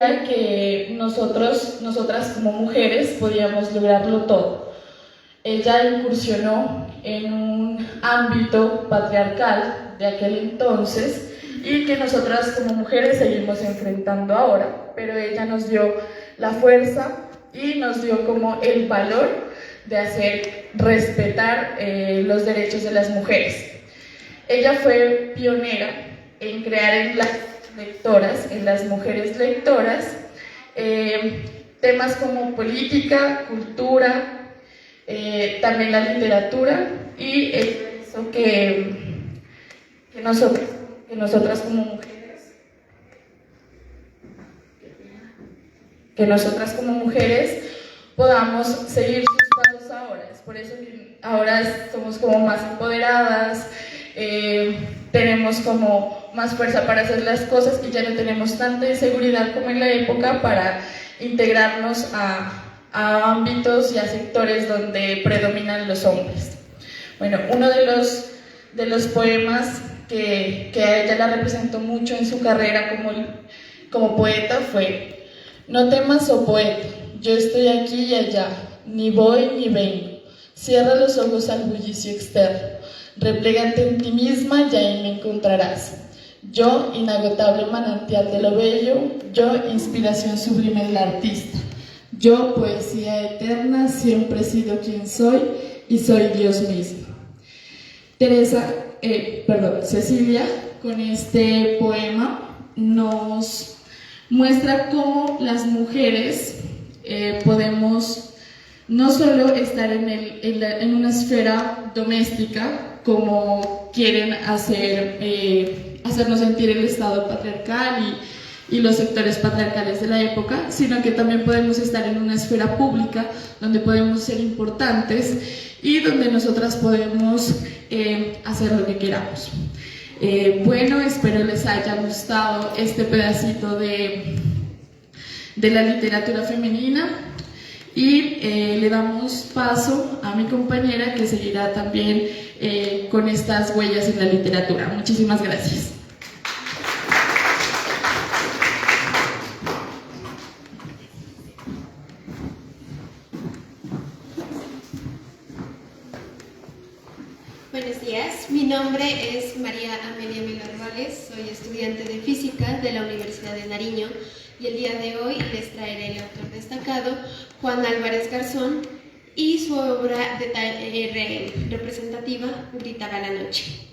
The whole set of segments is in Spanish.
que nosotras como mujeres podíamos lograrlo todo. Ella incursionó en un ámbito patriarcal de aquel entonces y que nosotras como mujeres seguimos enfrentando ahora, pero ella nos dio la fuerza y nos dio como el valor de hacer respetar los derechos de las mujeres. Ella fue pionera en crear en las lectoras, en las mujeres lectoras, temas como política, cultura, también la literatura, y eso que nosotras como mujeres podamos seguir sus pasos ahora. Es por eso que ahora somos como más empoderadas, tenemos como más fuerza para hacer las cosas y ya no tenemos tanta inseguridad como en la época para integrarnos a ámbitos y a sectores donde predominan los hombres. Bueno, uno de los poemas que a ella la representó mucho en su carrera como poeta fue: no temas, oh poeta, yo estoy aquí y allá, ni voy ni vengo. Cierra los ojos al bullicio externo, replégate en ti misma y ahí me encontrarás. Yo, inagotable manantial de lo bello, yo, inspiración sublime del artista. Yo, poesía eterna, siempre he sido quien soy y soy Dios mismo. Cecilia, con este poema nos muestra cómo las mujeres podemos no solo estar en una esfera doméstica, como quieren hacernos sentir el Estado patriarcal y los sectores patriarcales de la época, sino que también podemos estar en una esfera pública donde podemos ser importantes y donde nosotras podemos hacer lo que queramos. Bueno, espero les haya gustado este pedacito de la literatura femenina. Y le damos paso a mi compañera que seguirá también con estas huellas en la literatura. Muchísimas gracias. Buenos días, mi nombre es María Amelia Melarvales, soy estudiante de Física de la Universidad de Nariño y el día de hoy les traeré el autor destacado, Juan Álvarez Garzón, y su obra representativa, Gritaba la noche.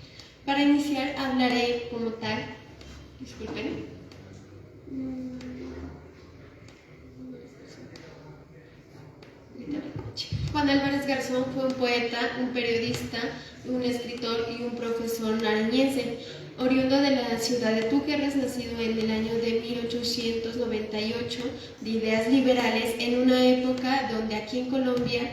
Para iniciar hablaré como tal, disculpen. Juan Álvarez Garzón fue un poeta, un periodista, un escritor y un profesor nariñense, oriundo de la ciudad de Túquerres, nacido en el año de 1898, de ideas liberales, en una época donde aquí en Colombia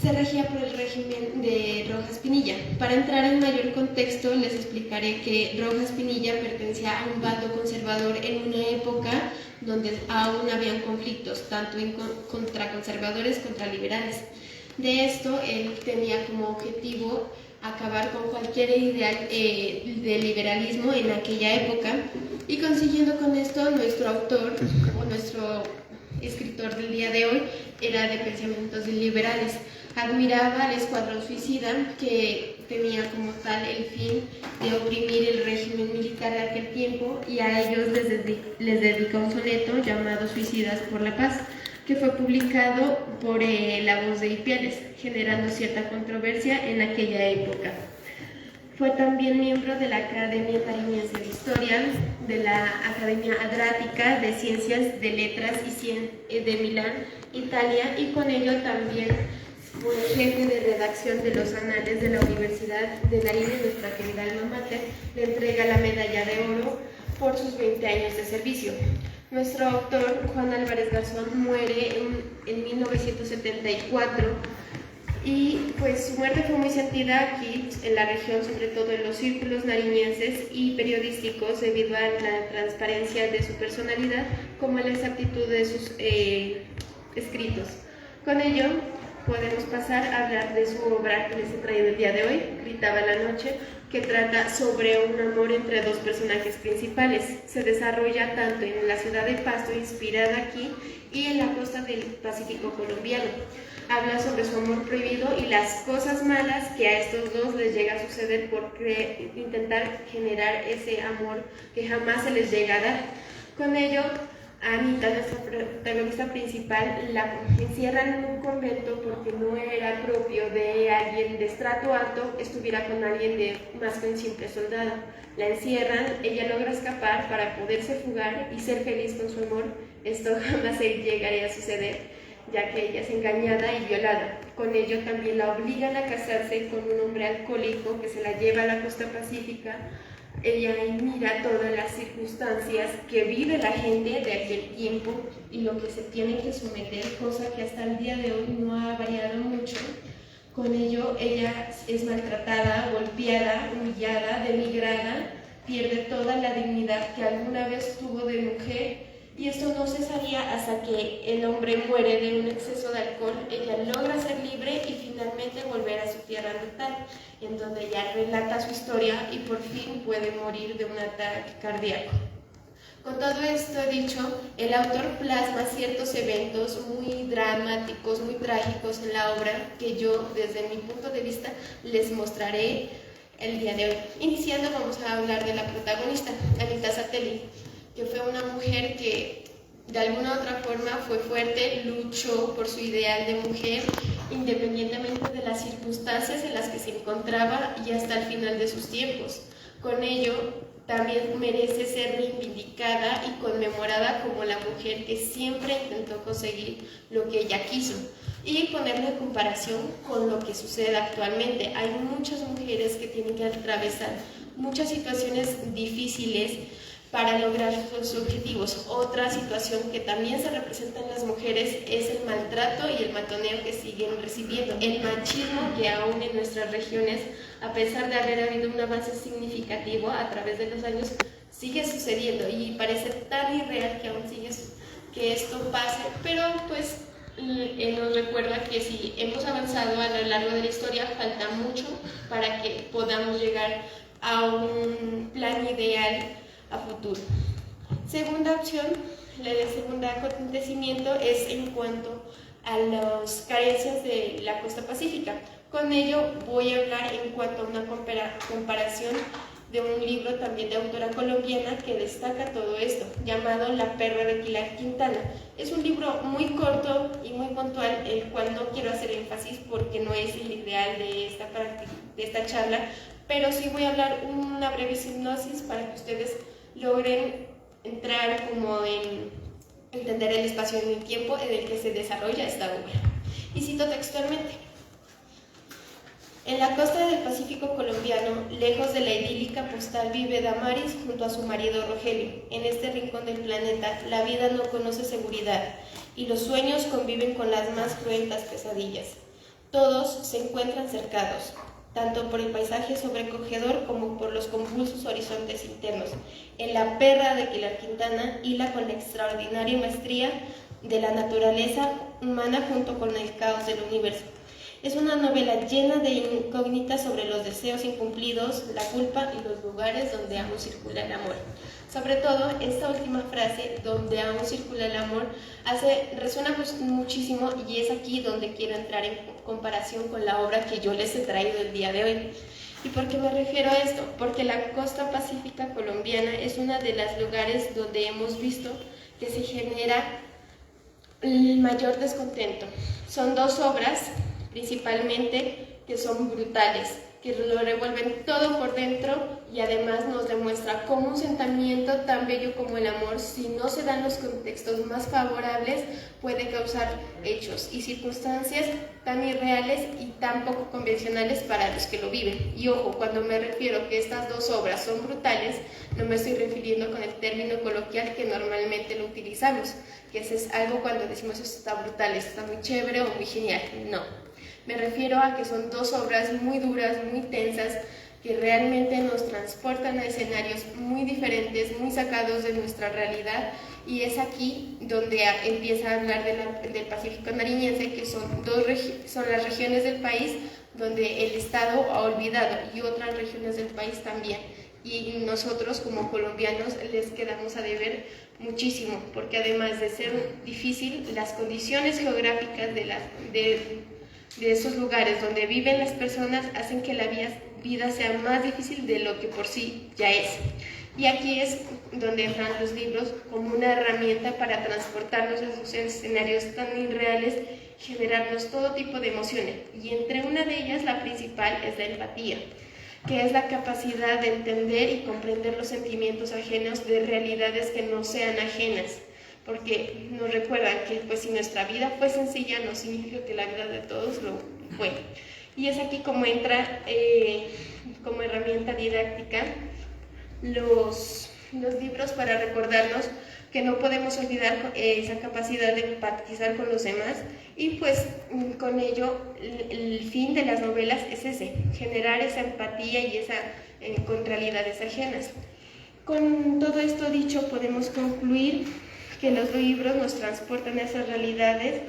se regía por el régimen de Rojas Pinilla. Para entrar en mayor contexto, les explicaré que Rojas Pinilla pertenecía a un bando conservador en una época donde aún habían conflictos, tanto contra conservadores contra liberales. De esto, él tenía como objetivo acabar con cualquier ideal de liberalismo en aquella época, y consiguiendo con esto, nuestro autor o nuestro escritor del día de hoy era de pensamientos liberales. Admiraba al escuadrón suicida, que tenía como tal el fin de oprimir el régimen militar de aquel tiempo, y a ellos les dedica un soneto llamado Suicidas por la Paz, que fue publicado por La Voz de Ipiales, generando cierta controversia en aquella época. Fue también miembro de la Academia Nariñense de Historia, de la Academia Adrática de Ciencias de Letras de Milán, Italia, y con ello también fue jefe de redacción de los anales de la Universidad de Nariño. Nuestra querida alma mater le entrega la medalla de oro por sus 20 años de servicio. Nuestro autor, Juan Álvarez Garzón, muere en 1974, y pues su muerte fue muy sentida aquí en la región, sobre todo en los círculos nariñenses y periodísticos, debido a la transparencia de su personalidad como a la exactitud de sus escritos. Con ello podemos pasar a hablar de su obra que les he traído el día de hoy, Gritaba la noche, que trata sobre un amor entre dos personajes principales. Se desarrolla tanto en la ciudad de Pasto, inspirada aquí, y en la costa del Pacífico colombiano. Habla sobre su amor prohibido y las cosas malas que a estos dos les llega a suceder por intentar generar ese amor que jamás se les llega a dar. Con ello, Anita, nuestra protagonista principal, la encierran en un convento porque no era propio de alguien de estrato alto estuviera con alguien de más que un simple soldado. La encierran, ella logra escapar para poderse fugar y ser feliz con su amor. Esto jamás llegaría a suceder, ya que ella es engañada y violada. Con ello también la obligan a casarse con un hombre alcohólico que se la lleva a la costa pacífica. Ella mira todas las circunstancias que vive la gente de aquel tiempo y lo que se tiene que someter, cosa que hasta el día de hoy no ha variado mucho. Con ello, ella es maltratada, golpeada, humillada, denigrada, pierde toda la dignidad que alguna vez tuvo de mujer, y esto no cesaría hasta que el hombre muere de un exceso de alcohol. Ella logra ser libre y finalmente volver a su tierra natal, en donde ella relata su historia y por fin puede morir de un ataque cardíaco. Con todo esto dicho, el autor plasma ciertos eventos muy dramáticos, muy trágicos en la obra que yo, desde mi punto de vista, les mostraré el día de hoy. Iniciando, vamos a hablar de la protagonista, Anita Satelli, que fue una mujer que de alguna u otra forma fue fuerte, luchó por su ideal de mujer, independientemente de las circunstancias en las que se encontraba y hasta el final de sus tiempos. Con ello, también merece ser reivindicada y conmemorada como la mujer que siempre intentó conseguir lo que ella quiso, y ponerlo en comparación con lo que sucede actualmente. Hay muchas mujeres que tienen que atravesar muchas situaciones difíciles para lograr sus objetivos. Otra situación que también se representa en las mujeres es el maltrato y el matoneo que siguen recibiendo, el machismo que aún en nuestras regiones, a pesar de haber habido un avance significativo a través de los años, sigue sucediendo y parece tan irreal que aún sigue que esto pase, pero pues nos recuerda que si hemos avanzado a lo largo de la historia, falta mucho para que podamos llegar a un plan ideal a futuro. Segunda opción, el segundo acontecimiento es en cuanto a las carencias de la costa pacífica. Con ello voy a hablar en cuanto a una comparación de un libro también de autora colombiana que destaca todo esto, llamado La perra de Pilar Quintana. Es un libro muy corto y muy puntual, el cual no quiero hacer énfasis porque no es el ideal de esta charla, pero sí voy a hablar una breve hipnosis para que ustedes logren entrar como en entender el espacio y el tiempo en el que se desarrolla esta obra. Y cito textualmente: en la costa del Pacífico colombiano, lejos de la idílica postal, vive Damaris junto a su marido Rogelio. En este rincón del planeta, la vida no conoce seguridad y los sueños conviven con las más cruentas pesadillas. Todos se encuentran cercados, tanto por el paisaje sobrecogedor como por los convulsos horizontes internos. En La perra de Pilar Quintana hila con la extraordinaria maestría de la naturaleza humana junto con el caos del universo. Es una novela llena de incógnitas sobre los deseos incumplidos, la culpa y los lugares donde aún circula el amor. Sobre todo, esta última frase, donde aún circula el amor, resuena muchísimo, y es aquí donde quiero entrar en comparación con la obra que yo les he traído el día de hoy. ¿Y por qué me refiero a esto? Porque la costa pacífica colombiana es uno de los lugares donde hemos visto que se genera el mayor descontento. Son dos obras principalmente que son brutales, que lo revuelven todo por dentro y además nos demuestra cómo un sentimiento tan bello como el amor, si no se dan los contextos más favorables, puede causar hechos y circunstancias tan irreales y tan poco convencionales para los que lo viven. Y ojo, cuando me refiero que estas dos obras son brutales, no me estoy refiriendo con el término coloquial que normalmente lo utilizamos, que es algo cuando decimos esto está brutal, esto está muy chévere o muy genial. No. Me refiero a que son dos obras muy duras, muy tensas, que realmente nos transportan a escenarios muy diferentes, muy sacados de nuestra realidad, y es aquí donde empieza a hablar del Pacífico nariñense, que son las regiones del país donde el Estado ha olvidado y otras regiones del país también. Y nosotros como colombianos les quedamos a deber muchísimo, porque además de ser difícil, las condiciones geográficas de esos lugares donde viven las personas hacen que la vida sea más difícil de lo que por sí ya es. Y aquí es donde entran los libros como una herramienta para transportarnos a esos escenarios tan irreales, generarnos todo tipo de emociones. Y entre una de ellas, la principal, es la empatía, que es la capacidad de entender y comprender los sentimientos ajenos de realidades que no sean ajenas, porque nos recuerdan que pues, si nuestra vida fue sencilla, no significa que la vida de todos lo fue. Y es aquí como entra como herramienta didáctica los libros para recordarnos que no podemos olvidar esa capacidad de empatizar con los demás, y pues con ello el fin de las novelas es ese, generar esa empatía y esa con realidades ajenas. Con todo esto dicho, podemos concluir que los libros nos transportan a esas realidades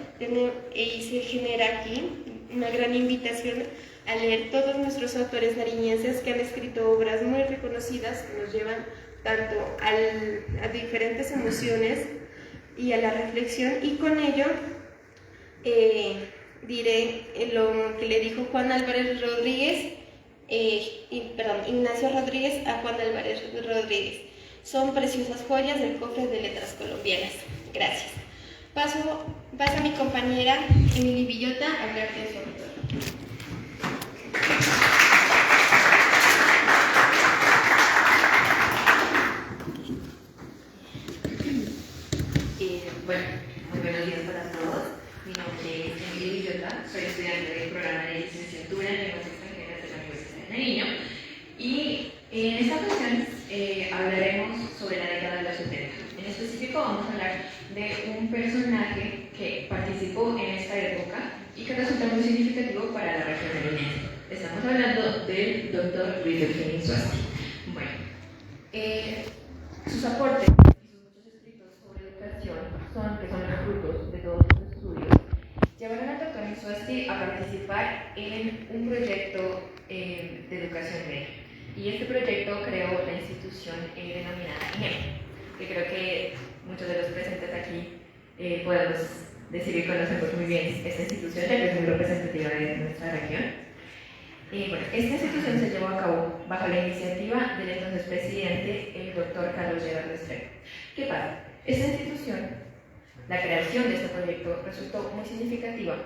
y se genera aquí una gran invitación a leer todos nuestros autores nariñenses que han escrito obras muy reconocidas que nos llevan tanto a diferentes emociones y a la reflexión, y con ello diré lo que le dijo Ignacio Rodríguez a Juan Álvarez Rodríguez: son preciosas joyas del cofre de letras colombianas. Gracias. Paso a mi compañera Emily Villota a hablar de su autor. Bueno, muy buenos días para todos. Mi nombre es Emily Villota, soy estudiante del programa de licenciatura en lenguas extranjeras de la Universidad de Nariño, y en esta ocasión hablaremos sobre la década de los 70. En específico vamos a hablar de un personaje que participó en esta época y que resulta muy significativo para la región nariñense. Estamos hablando del Dr. Luis Delfín Insuasti. Bueno, sus aportes que son los frutos de todos los estudios, llevaron al doctor Insuasti a participar en un proyecto de educación media. Y este proyecto creó la institución denominada INEM, que creo que muchos de los presentes aquí podemos decir que conocemos muy bien esta institución, ya que es muy representativa de nuestra región. Bueno, esta institución se llevó a cabo bajo la iniciativa del entonces presidente, el doctor Carlos Gerardo Restrepo. ¿Qué pasa? Esta institución, la creación de este proyecto, resultó muy significativa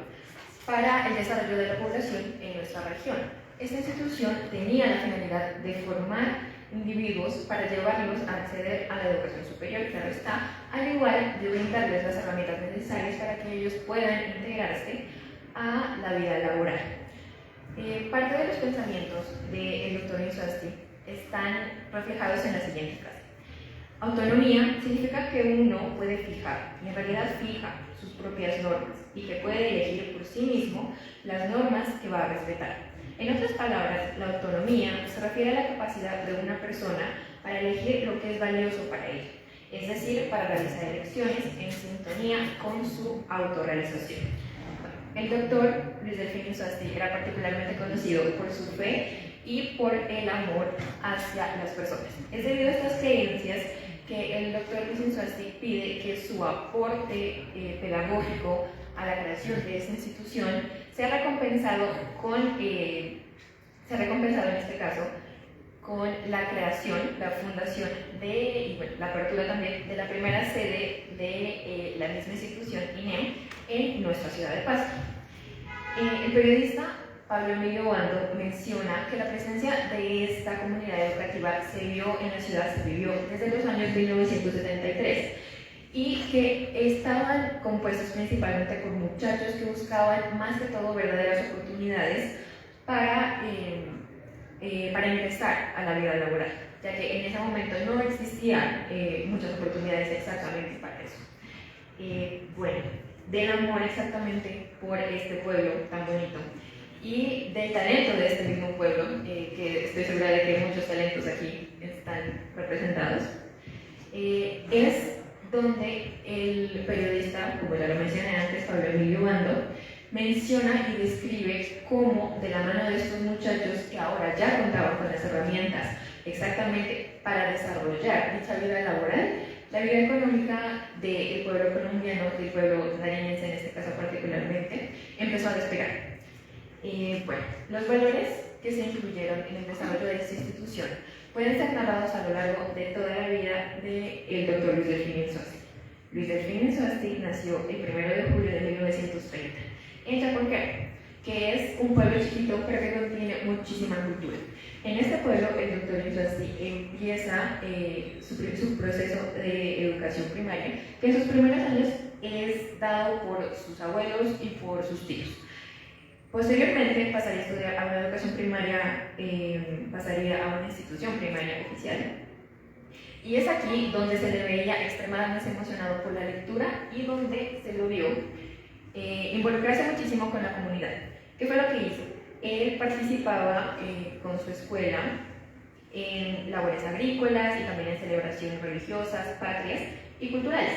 para el desarrollo de la población en nuestra región. Esta institución tenía la finalidad de formar individuos para llevarlos a acceder a la educación superior, claro está, al igual de brindarles las herramientas necesarias para que ellos puedan integrarse a la vida laboral. Parte de los pensamientos del doctor Insuasti están reflejados en la siguiente frase: autonomía significa que uno puede fijar, y en realidad fija, sus propias normas, y que puede elegir por sí mismo las normas que va a respetar. En otras palabras, la autonomía se refiere a la capacidad de una persona para elegir lo que es valioso para ella, es decir, para realizar elecciones en sintonía con su autorrealización. El doctor Luis Delfín Insuasti era particularmente conocido por su fe y por el amor hacia las personas. Es debido a estas creencias que el doctor Luis Insuasti pide que su aporte pedagógico a la creación de esta institución sea recompensado en este caso con la creación, la fundación y la apertura también de la primera sede de la misma institución INEM en nuestra ciudad de Pasto. El periodista Pablo Emilio Bando menciona que la presencia de esta comunidad educativa se vivió desde los años 1973 y que estaban compuestos principalmente por muchachos que buscaban más que todo verdaderas oportunidades para ingresar a la vida laboral, ya que en ese momento no existían muchas oportunidades exactamente para eso. Bueno, del amor exactamente por este pueblo tan bonito y del talento de este mismo pueblo, que estoy segura de que muchos talentos aquí están representados, es donde el periodista, como ya lo mencioné antes, Pablo Emilio Bando, menciona y describe cómo de la mano de estos muchachos que ahora ya contaban con las herramientas exactamente para desarrollar dicha vida laboral, la vida económica del pueblo colombiano, del pueblo nariñense en este caso particularmente, empezó a despegar. Bueno, los valores que se incluyeron en el desarrollo de esta institución pueden ser narrados a lo largo de toda la vida del doctor Luis Delfín Insuasti. Luis Delfín Insuasti nació el 1 de julio de 1930 en Chaconquera, que es un pueblo chiquito pero que contiene muchísima cultura. En este pueblo el doctor Insuasti empieza su proceso de educación primaria, que en sus primeros años es dado por sus abuelos y por sus tíos. Posteriormente pasaría a estudiar a una educación primaria, pasaría a una institución primaria oficial. Y es aquí donde se le veía extremadamente emocionado por la lectura y donde se lo vio involucrarse muchísimo con la comunidad. ¿Qué fue lo que hizo? Él participaba con su escuela en labores agrícolas y también en celebraciones religiosas, patrias y culturales.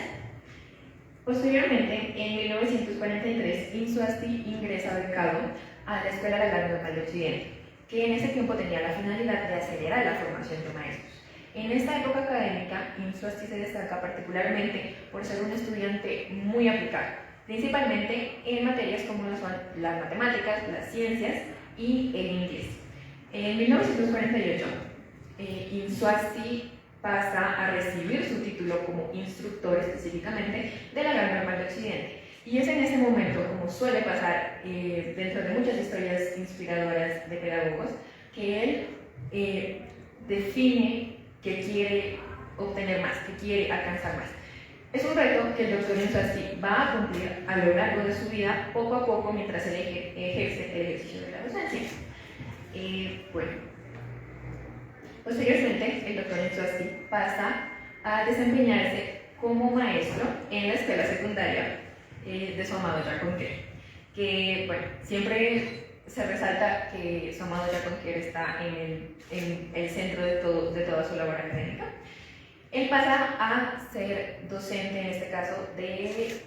Posteriormente, en 1943, Insuasti ingresa becado a la Escuela Agraria Normal de Occidente, que en ese tiempo tenía la finalidad de acelerar la formación de maestros. En esta época académica, Insuasti se destaca particularmente por ser un estudiante muy aplicado, principalmente en materias como lo son las matemáticas, las ciencias y el inglés. En 1948, Insuasti pasa a recibir su título como instructor específicamente de la Agraria Normal de Occidente. Y es en ese momento, como suele pasar dentro de muchas historias inspiradoras de pedagogos, que él define que quiere obtener más, que quiere alcanzar más. Es un reto que el doctor Insuasti va a cumplir a lo largo de su vida, poco a poco, mientras él ejerce el ejercicio de la docencia. Bueno. Posteriormente, el doctor Insuasti pasa a desempeñarse como maestro en la escuela secundaria de su amado Chaconquera, que bueno, siempre se resalta que su amado Chaconquera está en el centro de toda su labor académica. Él pasa a ser docente, en este caso, de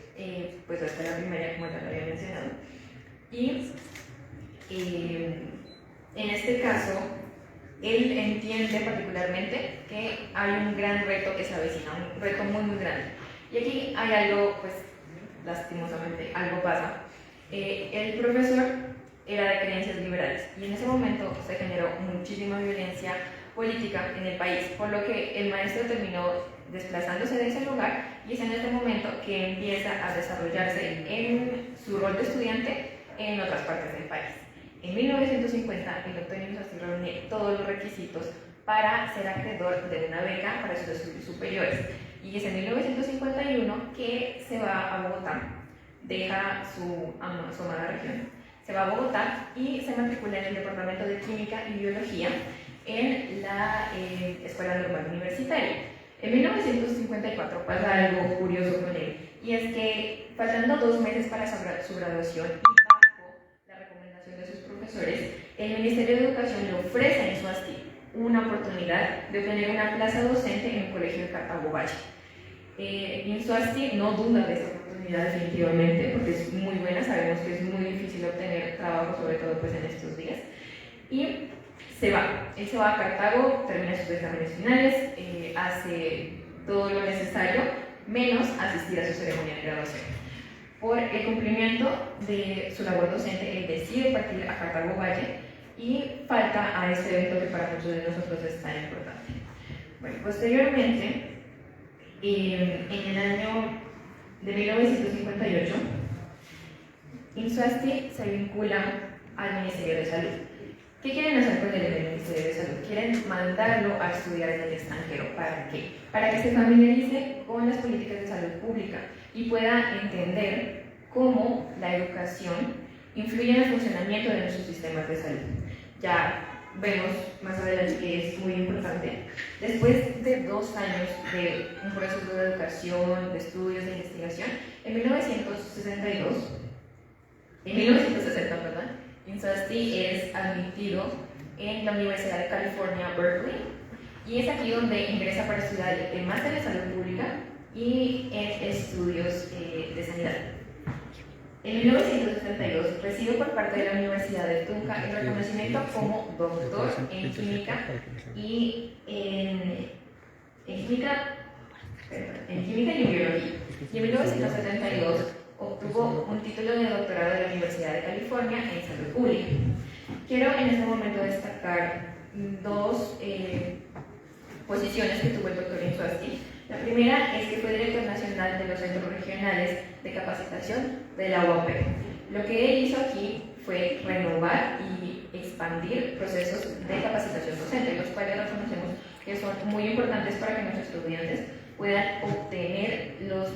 pues, la escuela primaria, como ya lo había mencionado, y en este caso, él entiende particularmente que hay un gran reto que se avecina, un reto muy muy grande. Y aquí hay algo, pues lastimosamente, algo pasa. El profesor era de creencias liberales y en ese momento se generó muchísima violencia política en el país, por lo que el maestro terminó desplazándose de ese lugar y es en este momento que empieza a desarrollarse en su rol de estudiante en otras partes del país. En 1950, el doctor Insuasti reúne todos los requisitos para ser acreedor de una beca para sus estudios superiores. Y es en 1951 que se va a Bogotá, deja su amada región, se va a Bogotá y se matricula en el Departamento de Química y Biología en la Escuela Normal Universitaria. En 1954 pasa algo curioso con él, y es que faltando 2 meses para su graduación, de sus profesores, el Ministerio de Educación le ofrece a Insuasti una oportunidad de obtener una plaza docente en el Colegio de Cartago Valle. Insuasti no duda de esa oportunidad definitivamente, porque es muy buena, sabemos que es muy difícil obtener trabajo, sobre todo pues, en estos días, y él se va a Cartago, termina sus exámenes finales, hace todo lo necesario, menos asistir a su ceremonia de graduación. Por el cumplimiento de su labor docente, él decide partir a Cartago Valle y falta a este evento que para muchos de nosotros es tan importante. Bueno, posteriormente, en el año de 1958, Insuasti se vincula al Ministerio de Salud. ¿Qué quieren hacer con él en el Ministerio de Salud? Quieren mandarlo a estudiar en el extranjero. ¿Para qué? Para que se familiarice con las políticas de salud pública y pueda entender cómo la educación influye en el funcionamiento de nuestros sistemas de salud. Ya vemos más adelante que es muy importante. Después de 2 años de un proceso de educación, de estudios, de investigación, en 1960, Insuasti es admitido en la Universidad de California, Berkeley, y es aquí donde ingresa para estudiar el máster de salud pública y en estudios de sanidad. En 1962 recibe por parte de la Universidad de Tunja el reconocimiento como doctor en química y en química y en biología. Y en 1972 obtuvo un título de doctorado de la Universidad de California en salud pública. Quiero en este momento destacar dos posiciones que tuvo el doctor Insuasti. La primera es que fue director nacional de los centros regionales de capacitación de la UAP. Lo que él hizo aquí fue renovar y expandir procesos de capacitación docente, los cuales reconocemos que son muy importantes para que nuestros estudiantes puedan obtener los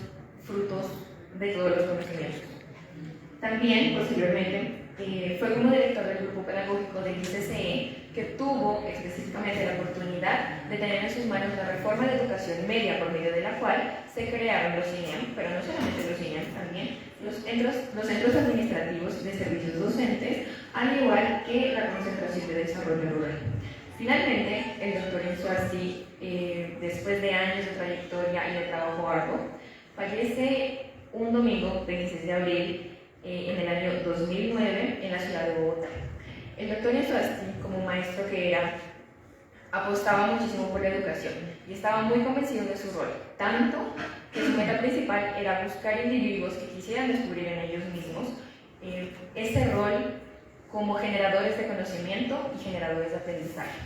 frutos de todos los conocimientos. También, posteriormente, fue como director del grupo pedagógico del ICCE, que tuvo específicamente la oportunidad de tener en sus manos la reforma de educación media, por medio de la cual se crearon los CINEM, pero no solamente los CINEM, también los centros administrativos de servicios docentes, al igual que la Concentración de Desarrollo Rural. Finalmente, el doctor Insuasti, después de años de trayectoria y de trabajo arduo, fallece un domingo 26 de abril en el año 2009 en la ciudad de Bogotá. El doctor Insuasti, como maestro que era, apostaba muchísimo por la educación y estaba muy convencido de su rol, tanto que su meta principal era buscar individuos que quisieran descubrir en ellos mismos ese rol como generadores de conocimiento y generadores de aprendizaje.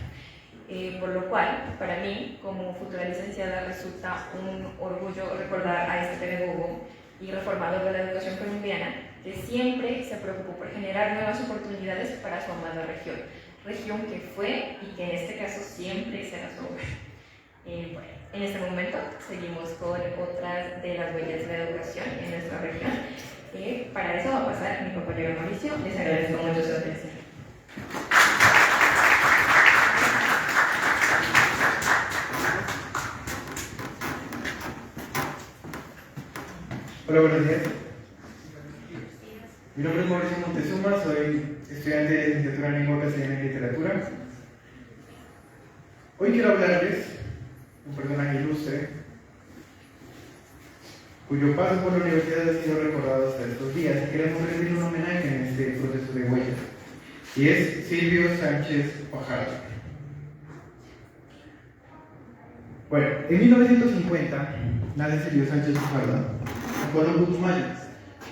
Por lo cual, para mí, como futura licenciada, resulta un orgullo recordar a este pedagogo y reformador de la educación colombiana, que siempre se preocupó por generar nuevas oportunidades para su amada región que fue y que en este caso siempre será su hogar. Bueno, en este momento seguimos con otras de las huellas de la educación en nuestra región. Para eso va a pasar mi compañero Mauricio. Les agradezco mucho su atención. Hola, buenos días. Mi nombre es Mauricio Montezuma, soy estudiante de licenciatura en Lengua Castellana y Literatura. Hoy quiero hablarles de un personaje ilustre cuyo paso por la universidad ha sido recordado hasta estos días y queremos rendirle un homenaje en este proceso de huellas, y es Silvio Sánchez Fajardo. Bueno, en 1950 nace Silvio Sánchez Fajardo en Pueblo Putumayo.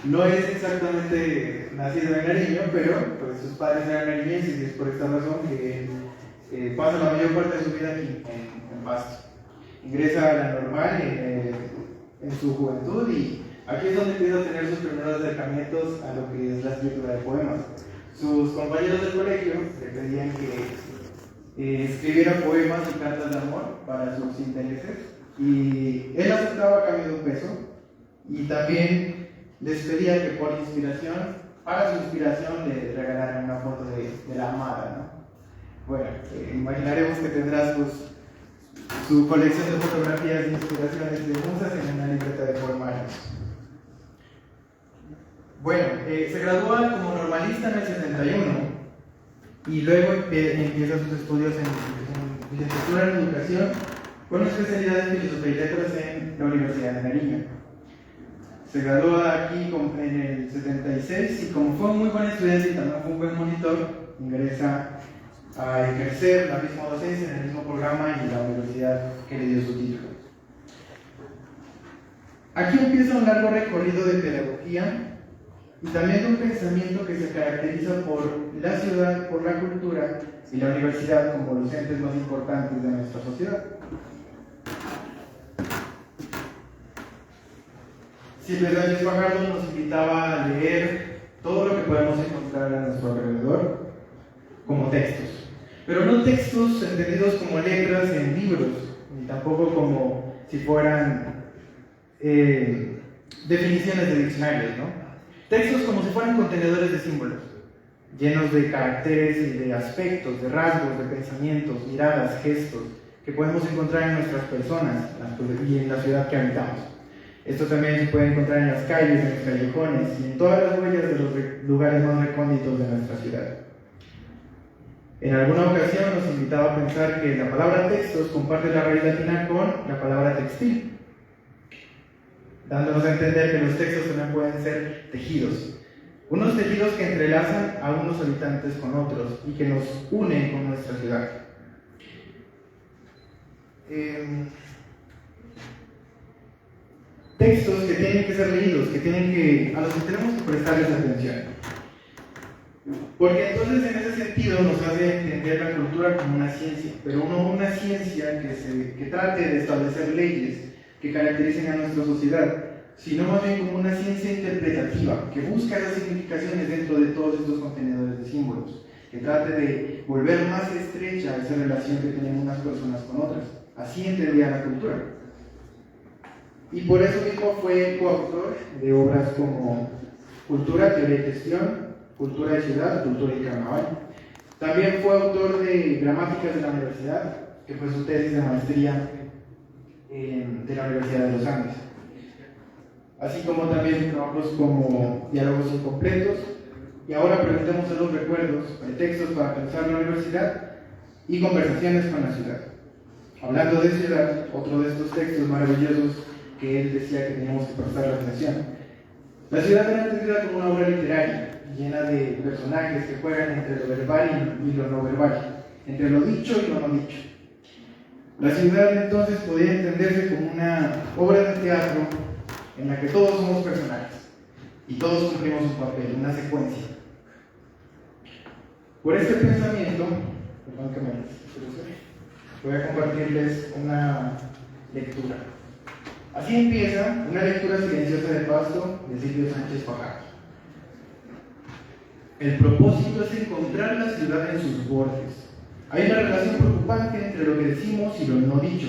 No es exactamente nacido en Nariño, pero pues, sus padres eran nariñenses y es por esta razón que pasa la mayor parte de su vida aquí en Pasto. Ingresa a la normal en su juventud y aquí es donde empieza a tener sus primeros acercamientos a lo que es la escritura de poemas. Sus compañeros del colegio le pedían que escribiera poemas y cartas de amor para sus intereses y él aceptaba a cambio de un peso y también les pedía que por inspiración, para su inspiración, le regalaran una foto de la amada, ¿no? Bueno, imaginaremos que tendrá su colección de fotografías e inspiraciones de musas en una libreta de poemarios. Bueno, se gradúa como normalista en el 71 y luego empieza sus estudios en licenciatura en educación con especialidad en filosofía y letras en la Universidad de Nariño. Se gradúa aquí en el 76 y como fue un muy buen estudiante y también fue un buen monitor, ingresa a ejercer la misma docencia en el mismo programa y la universidad que le dio su título. Aquí empieza un largo recorrido de pedagogía y también de un pensamiento que se caracteriza por la ciudad, por la cultura y la universidad como los entes más importantes de nuestra sociedad. Silvio Sánchez Fajardo nos invitaba a leer todo lo que podemos encontrar a nuestro alrededor como textos, pero no textos entendidos como letras en libros, ni tampoco como si fueran definiciones de diccionarios, ¿no? Textos como si fueran contenedores de símbolos, llenos de caracteres y de aspectos, de rasgos, de pensamientos, miradas, gestos que podemos encontrar en nuestras personas y en la ciudad que habitamos. Esto también se puede encontrar en las calles, en los callejones y en todas las huellas de los lugares más recónditos de nuestra ciudad. En alguna ocasión nos invitaba a pensar que la palabra textos comparte la raíz latina con la palabra textil, dándonos a entender que los textos también pueden ser tejidos. unos tejidos que entrelazan a unos habitantes con otros y que nos unen con nuestra ciudad. Textos que tienen que ser leídos, a los que tenemos que prestarles atención. Porque entonces en ese sentido nos hace entender la cultura como una ciencia, pero no una ciencia que trate de establecer leyes que caractericen a nuestra sociedad, sino más bien como una ciencia interpretativa, que busca esas significaciones dentro de todos estos contenedores de símbolos, que trate de volver más estrecha esa relación que tienen unas personas con otras. Así entendía la cultura. Y por eso mismo fue coautor de obras como Cultura, Teoría y Gestión, Cultura de Ciudad, Cultura y Carnaval. También fue autor de Gramáticas de la Universidad, que fue su tesis de maestría de la Universidad de los Andes. Así como también trabajos como Diálogos Incompletos, y ahora preguntemos a los recuerdos, pretextos para pensar la universidad y Conversaciones con la ciudad. Hablando de ciudad, otro de estos textos maravillosos que él decía que teníamos que prestar atención. La ciudad era entendida como una obra literaria, llena de personajes que juegan entre lo verbal y lo no verbal, entre lo dicho y lo no dicho. La ciudad entonces podía entenderse como una obra de teatro en la que todos somos personajes y todos cumplimos un papel, una secuencia. Por este pensamiento, perdón que me voy a compartirles una lectura. Así empieza una lectura silenciosa de Pasto de Silvio Sánchez Fajardo. El propósito es encontrar la ciudad en sus bordes. Hay una relación preocupante entre lo que decimos y lo no dicho,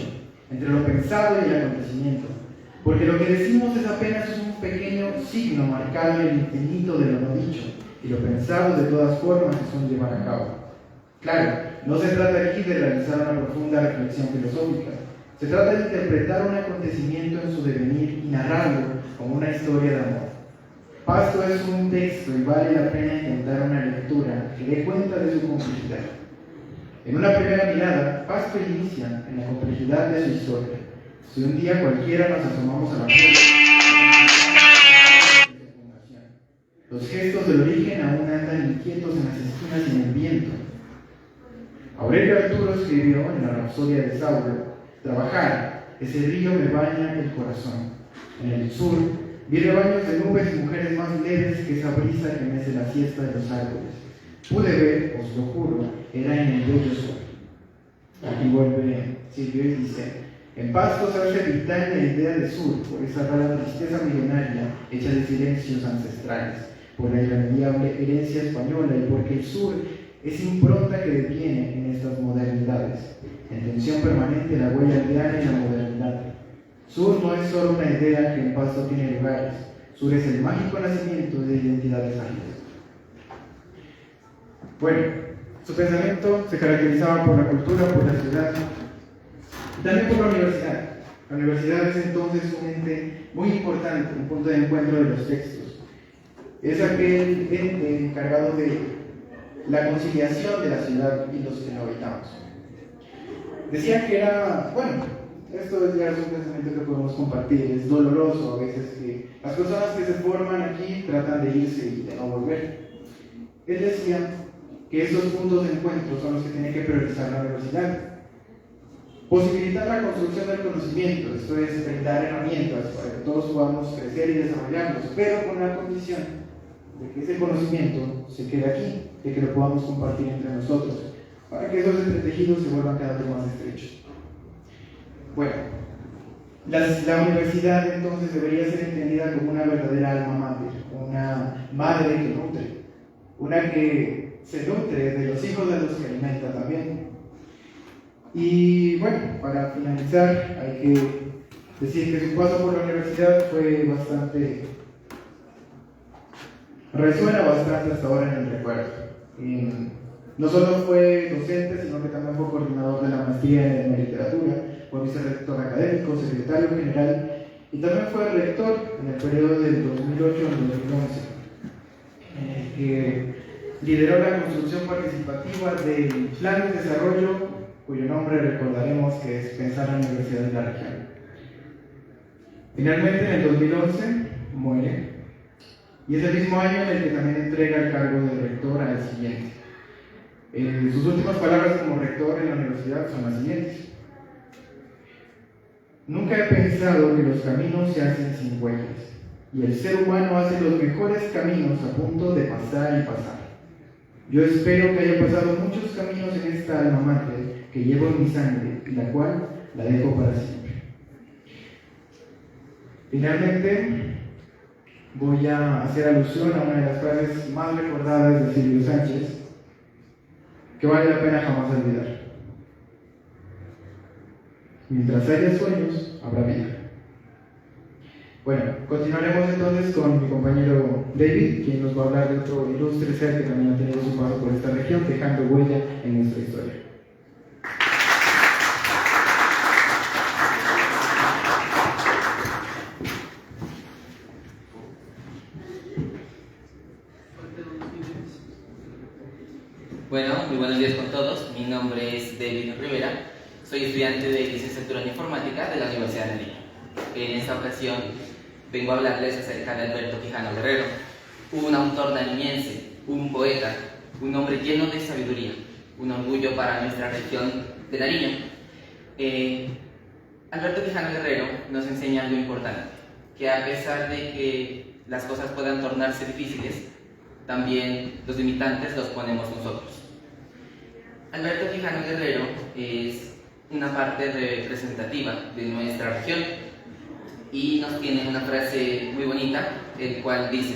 entre lo pensado y el acontecimiento, porque lo que decimos es apenas un pequeño signo marcable el infinito de lo no dicho, y lo pensado de todas formas es un llevar a cabo. Claro, no se trata aquí de realizar una profunda reflexión filosófica, se trata de interpretar un acontecimiento en su devenir y narrarlo como una historia de amor. Pasto es un texto y vale la pena intentar una lectura que dé cuenta de su complejidad. En una primera mirada, Pasto inicia en la complejidad de su historia. Si un día cualquiera nos asomamos a la puerta, los gestos del origen aún andan inquietos en las esquinas y en el viento. Aurelio Arturo escribió en la Rapsodia de Saulo: trabajar, ese río me baña el corazón. En el sur, vi rebaños de nubes y mujeres más leves que esa brisa que mece la siesta de los árboles. Pude ver, os lo juro, era en el bello sol. Aquí vuelve Silvio y dice: en Pasto se hace vital la idea de sur, por esa rara tristeza milenaria hecha de silencios ancestrales, por la irremediable herencia española y porque el sur es impronta que detiene en estas modernidades, en tensión permanente la huella aldeana y la modernidad. Sur no es solo una idea que en Pasto tiene lugares, sur es el mágico nacimiento de identidades ágiles. Bueno, su pensamiento se caracterizaba por la cultura, por la ciudad y también por la universidad. La universidad es entonces un ente muy importante, un punto de encuentro de los textos. Es aquel ente encargado de la conciliación de la ciudad y los que la habitamos. Decía que era, bueno, esto es ya un pensamiento que podemos compartir, es doloroso a veces que las personas que se forman aquí tratan de irse y de no volver. Él decía que esos puntos de encuentro son los que tiene que priorizar la universidad. Posibilitar la construcción del conocimiento, esto es brindar herramientas para que todos podamos crecer y desarrollarnos, pero con la condición de que ese conocimiento se quede aquí, de que lo podamos compartir entre nosotros, para que esos entretejidos se vuelvan cada vez más estrechos. Bueno, la universidad entonces debería ser entendida como una verdadera alma mater, una madre que nutre, una que se nutre de los hijos de los que alimenta también. Y bueno, para finalizar, hay que decir que su paso por la universidad fue resuena bastante hasta ahora en el recuerdo. No solo fue docente, sino que también fue coordinador de la maestría en literatura, fue vicerrector académico, secretario general y también fue rector en el periodo del 2008 al 2011, en el que lideró la construcción participativa del Plan de Desarrollo, cuyo nombre recordaremos que es Pensar la Universidad de la Región. Finalmente, en el 2011, muere y es el mismo año en el que también entrega el cargo de rector al siguiente. Sus últimas palabras como rector en la universidad son las siguientes: nunca he pensado que los caminos se hacen sin huellas, y el ser humano hace los mejores caminos a punto de pasar y pasar. Yo espero que haya pasado muchos caminos en esta alma mater que llevo en mi sangre y la cual la dejo para siempre. Finalmente, voy a hacer alusión a una de las frases más recordadas de Silvio Sánchez, que vale la pena jamás olvidar: mientras haya sueños, habrá vida. Bueno, continuaremos entonces con mi compañero David, quien nos va a hablar de otro ilustre ser que también ha tenido su paso por esta región, dejando huella en nuestra historia. Bueno, muy buenos días con todos. Mi nombre es David Rivera. Soy estudiante de licenciatura en informática de la Universidad de Nariño. En esta ocasión vengo a hablarles acerca de Alberto Quijano Guerrero, un autor nariñense, un poeta, un hombre lleno de sabiduría, un orgullo para nuestra región de Nariño. Alberto Quijano Guerrero nos enseña algo importante, que a pesar de que las cosas puedan tornarse difíciles, también los limitantes los ponemos nosotros. Alberto Quijano Guerrero es una parte representativa de nuestra región y nos tiene una frase muy bonita, el cual dice: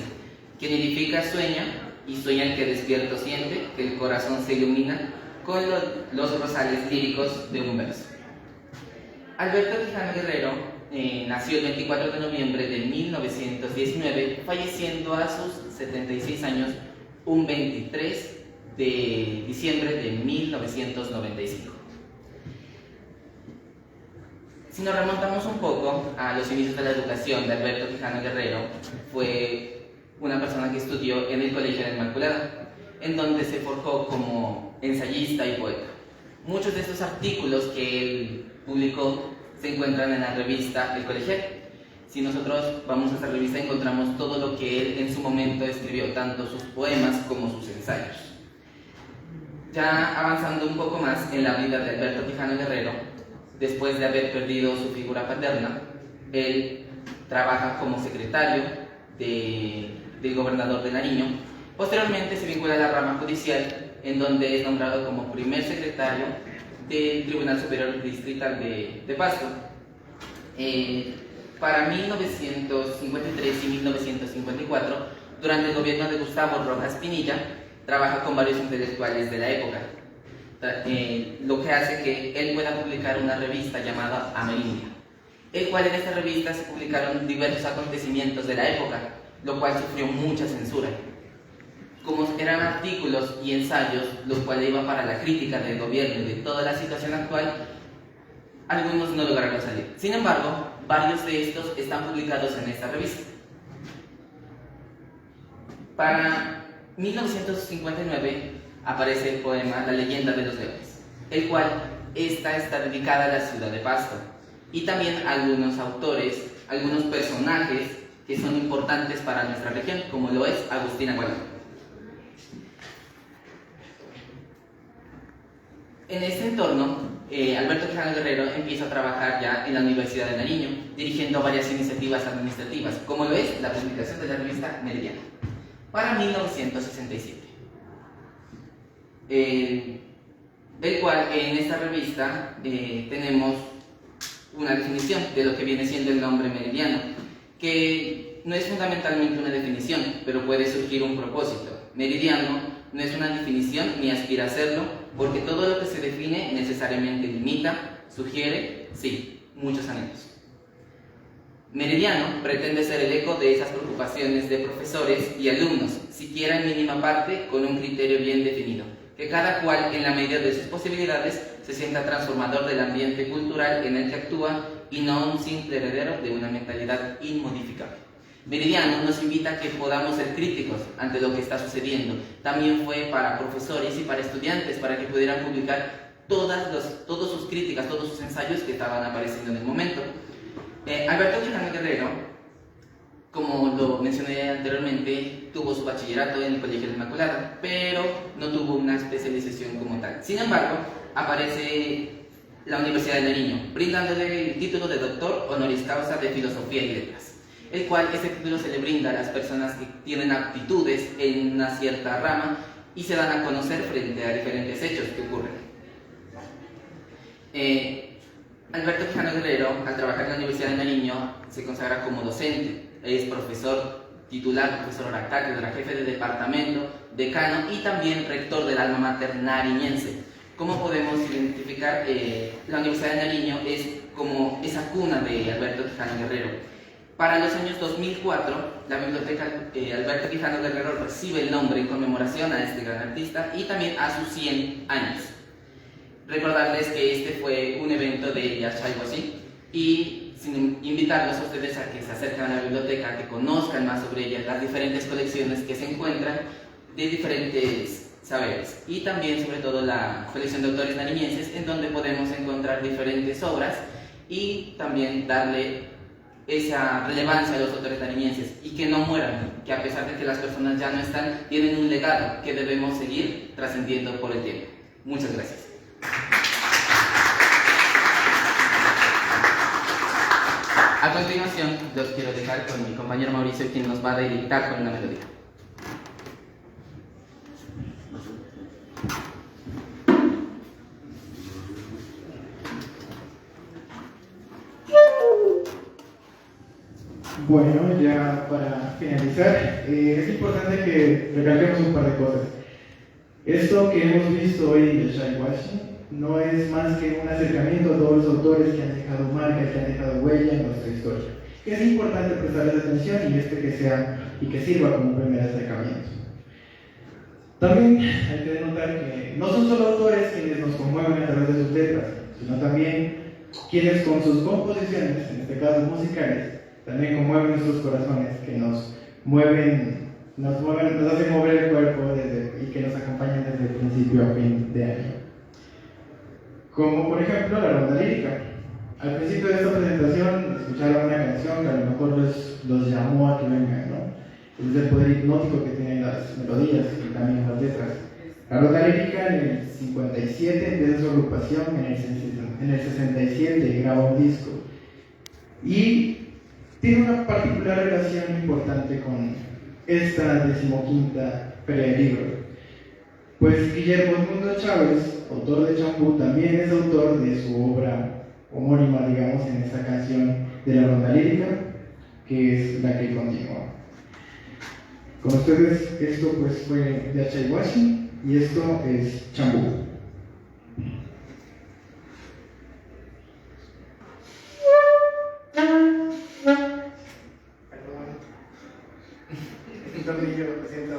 quien edifica sueña, y sueña el que despierto siente, que el corazón se ilumina con los rosales líricos de un verso. Alberto Quijano Guerrero nació el 24 de noviembre de 1919, falleciendo a sus 76 años un 23 de diciembre de 1995. Si nos remontamos un poco a los inicios de la educación de Alberto Quijano Guerrero, fue una persona que estudió en el Colegio de la Inmaculada, en donde se forjó como ensayista y poeta. Muchos de estos artículos que él publicó se encuentran en la revista El Colegial. Si nosotros vamos a esta revista encontramos todo lo que él en su momento escribió, tanto sus poemas como sus ensayos. Ya avanzando un poco más en la vida de Alberto Quijano Guerrero, después de haber perdido su figura paterna, él trabaja como secretario del gobernador de Nariño. Posteriormente se vincula a la rama judicial, en donde es nombrado como primer secretario del Tribunal Superior Distrital de Pasto. Para 1953 y 1954, durante el gobierno de Gustavo Rojas Pinilla, trabaja con varios intelectuales de la época, lo que hace que él pueda publicar una revista llamada Amerindia, el cual en esta revista se publicaron diversos acontecimientos de la época, lo cual sufrió mucha censura. Como eran artículos y ensayos, los cuales iban para la crítica del gobierno y de toda la situación actual, algunos no lograron salir. Sin embargo, varios de estos están publicados en esta revista. Para 1959 aparece el poema La leyenda de los leones, el cual está dedicada a la ciudad de Pasto, y también a algunos autores, algunos personajes que son importantes para nuestra región, como lo es Agustín Agualón. En este entorno, Alberto Quijano Guerrero empieza a trabajar ya en la Universidad de Nariño, dirigiendo varias iniciativas administrativas, como lo es la publicación de la revista Meridiano, para 1967. El cual en esta revista tenemos una definición de lo que viene siendo el nombre meridiano, que no es fundamentalmente una definición, pero puede surgir un propósito. Meridiano no es una definición ni aspira a serlo, porque todo lo que se define necesariamente limita, sugiere, sí, muchos anhelos. Meridiano pretende ser el eco de esas preocupaciones de profesores y alumnos, siquiera en mínima parte con un criterio bien definido, que cada cual en la medida de sus posibilidades se sienta transformador del ambiente cultural en el que actúa y no un simple heredero de una mentalidad inmodificable. Meridiano nos invita a que podamos ser críticos ante lo que está sucediendo. También fue para profesores y para estudiantes, para que pudieran publicar todas sus críticas, todos sus ensayos que estaban apareciendo en el momento. Alberto Quijano Guerrero como lo mencioné anteriormente, tuvo su bachillerato en el Colegio de la Inmaculada, pero no tuvo una especialización como tal. Sin embargo, aparece la Universidad de Nariño, brindándole el título de doctor honoris causa de Filosofía y Letras, el cual ese título se le brinda a las personas que tienen aptitudes en una cierta rama y se dan a conocer frente a diferentes hechos que ocurren. Alberto Quijano Guerrero, al trabajar en la Universidad de Nariño, se consagra como docente. Es profesor titular, profesor hora cátedra, jefe de departamento, decano y también rector del alma mater nariñense. ¿Cómo podemos identificar? La Universidad de Nariño es como esa cuna de Alberto Quijano Guerrero. Para los años 2004, la biblioteca Alberto Quijano Guerrero recibe el nombre en conmemoración a este gran artista y también a sus 100 años. Recordarles que este fue un evento de Yachayhuachi y invitarlos a ustedes a que se acerquen a la biblioteca, que conozcan más sobre ella, las diferentes colecciones que se encuentran de diferentes saberes y también sobre todo la colección de autores nariñenses, en donde podemos encontrar diferentes obras y también darle esa relevancia a los autores nariñenses y que no mueran, que a pesar de que las personas ya no están, tienen un legado que debemos seguir trascendiendo por el tiempo. Muchas gracias. A continuación, los quiero dejar con mi compañero Mauricio, quien nos va a deleitar con una melodía. Bueno, ya para finalizar, es importante que recalquemos un par de cosas. Esto que hemos visto hoy de Yachayhuachi no es más que un acercamiento a todos los autores que han dejado marca, que han dejado huella en nuestra historia. Que es importante prestarles atención y que sirva como un primer acercamiento. También hay que denotar que no son solo autores quienes nos conmueven a través de sus letras, sino también quienes con sus composiciones, en este caso musicales, también conmueven nuestros corazones, que nos hacen mover el cuerpo y que nos acompañan desde el principio a fin de año. Como por ejemplo la ronda lírica. Al principio de esta presentación escucharon una canción que a lo mejor los llamó a que vengan, ¿no? Es el poder hipnótico que tienen las melodías y también las letras. La ronda lírica en el 57 empieza su agrupación, en el 67 graba un disco y tiene una particular relación importante con esta 15ª Feria del Libro. Pues Guillermo Edmundo Chávez, autor de Chambú, también es autor de su obra homónima, digamos, en esta canción de la ronda lírica, que es la que continúa. Con ustedes, esto pues fue de Yachayhuachi y esto es Chambú. Perdón. El tornillo, lo siento.